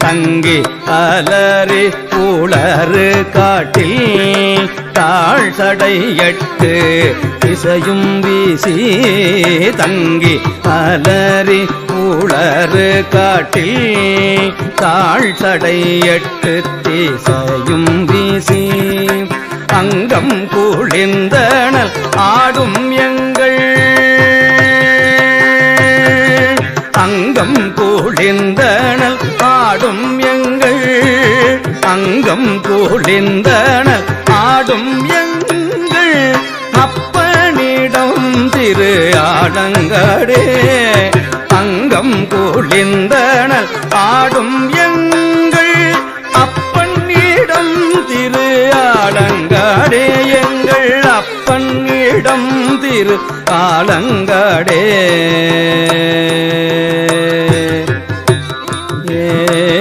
தங்கி அலறி உளறு காட்டில் தாழ் சடையட்டு திசையும் வீசி தங்கி அலறி உளறு காட்டில் தாழ் சடையட்டு திசையும் வீசி அங்கம் குளிர்ந்தனல் ஆடும் எங்கள் அங்கம் குளிர்ந்தனல் ஆடும் எங்கள் அங்கம் குளிர்ந்தனல் ஆடும் எங்கள் அப்பனிடம் திரு ஆலங்காடே அங்கம் குளிர்ந்தனல் ஆடும் எங்கள் அப்பனிடம் திரு ஆலங்காடே எங்கள் அப்பனிடம் திரு ஆலங்காடே